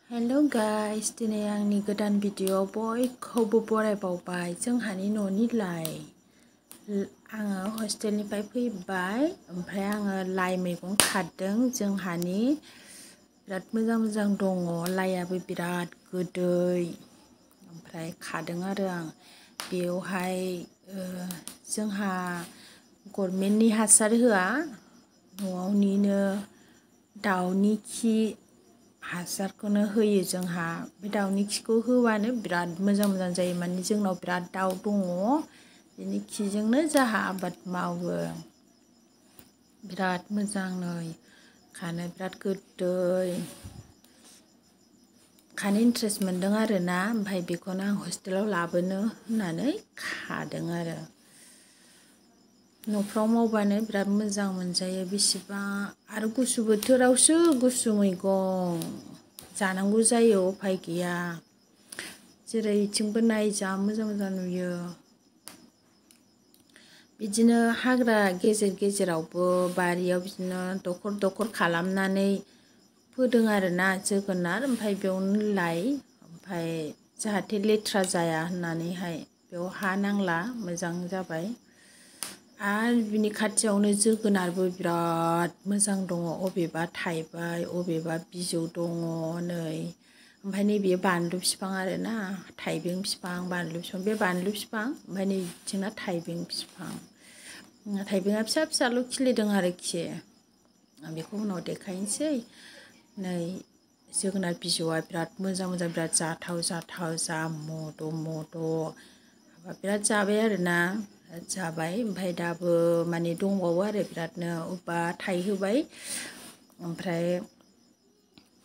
Hello guys, दिनै आंनि गोदान भिडिअ बयखौबो बरायबावबाय। जोंहानि न'नि लाइ आङो हस्टेलनिफ्राय फैबाय, ओमफ्राय आङो लाइ मैगं खादों। जोंहानि बिराद मोजां मोजां दङ, लाइआबो बिराद गोदै। ओमफ्राय खादों आरो आं बेवहाय जोंहा गभर्नमेन्टनि हासार होआ, न'आवनिनो दाउनि खि हासारखौनो होयो जोंहा। बे दाउनि खिखौ होबानो बिराद मोजां मोजां जायो, माने जोंनाव बिराद दाउ दङ, बिनि खिजोंनो जोंहा आबाद मावो। बिराद मोजां, नै खानो बिराद गोदै, खानो इन्ट्रेस्ट मोनदों आरो ना। ओमफ्राय बेखौनो आं हस्टेलाव लाबोनो होननानै खादों आरो। न'फ्राव मावबानो बिराद मोजां मोनजायो। बेसेबा आरो गुसु बोथोरावसो गुसु मैगं जानांगौ जायो, उफाय गैया। जेरैथिंबो नाय जा मोजां मोजां नुयो। बिदिनो हाग्रा गेजेर गेजेरावबो बारियाव बिदिनो दखर दखर खालामनानै फोदों आरो ना जोगोनार, ओमफ्राय बेयावनो लाइ, ओमफ्राय जाहाथे लेथ्रा जाया होननानैहाय बेयाव हा नांला, मोजां जाबाय। आरो बिनि खाथियावनो जोगोनारबो बिराद मोजां दङ, अबेबा थाइबाय अबेबा बिजौ दङ नै। ओमफ्राय नैबे बानलु बिफां आरो ना, थाइबें बिफां, बानलु बिफां, बे बानलु बिफां, ओमफ्राय नै बिथिंना थाइबें बिफां। थाइबेंआ फिसा फिसाल' खिलिदों आरोखि, आं बेखौ उनाव देखायनोसै। नै जोगोनार बिजौआ बिराद मोजां मोजां, बिराद जाथाव जाथाव, जा मद' मद', बिराद जाबाय आरो ना, जाबाय। ओमफ्राय दाबो माने दंबावो आरो बिरादनो, अबेबा थाइहोबाय, ओमफ्राय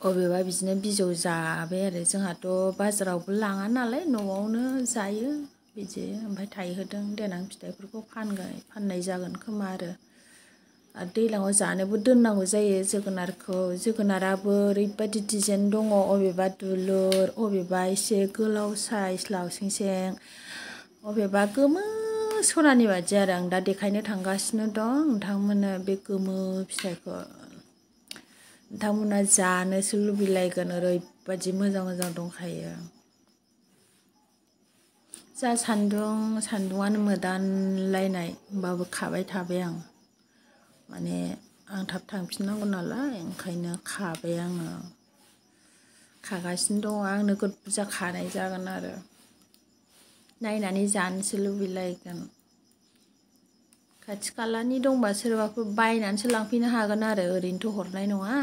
अबेबा बिदिनो बिजौ जाबाय आरो। जोंहाथ' बाजारावबो लाङा नालाय, न'आवनो जायो बिदि। ओमफ्राय थाइहोदों, देनां फिथाइफोरखौ फाननाय जागोन खोमा आरो दैज्लाङाव जानोबो दोननांगौ जायो जोगोनारखौ। जोगोनाराबो ओरैबायदि डिजाइन दङ, अबेबा दुलुर, अबेबा एसे गोलाव साइज लावसें सें, अबेबा गोमो सनानि बादि आरो। आं दा देखायनो थांगासिनो दं नोंथांमोननो बे गोमो फिथाइखौ। नोंथांमोना जानोसो लुबैलायगोन, ओरैबायदि मोजां मोजां दंखायो। जा सान्दुङानो मोदानलायनाय, होमबाबो खाबाय थाबाय आं, माने आं थाब थांफिननांगौ नालाय, ओंखायनो खाबाय आङो। खागासिनो दङ, आं नोगोद बुरजा खानाय जागोन आरो, नायनानै जानोसो लुबैलायगोन। खाथि खालानि दंबा सोरबाफोर बायनानैसो लांफैनो हागोन आरो, ओरैनोथ' हरनाय नङा।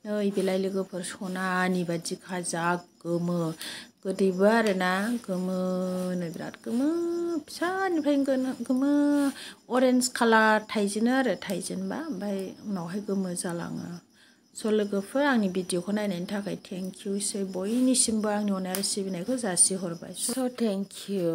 नै बेलाय लोगोफोर, सनानि बादिखा, जा गोमो, गोदैबो आरो ना, गोमोनो, बिराद गोमो, फिसानिफ्रायनो गोमो अरेन्ज कालार थाइजेनो आरो, थाइजेनबा ओमफ्राय उनावहाय गोमो जालाङो। स' लोगोफोर, आंनि भिडिअखौ नायनायनि थाखाय थेंक इउ सै, बयनिसिमबो आंनि अननाय आरो सिबिनायखौ जासिहरबाय। स' थेंक इउ।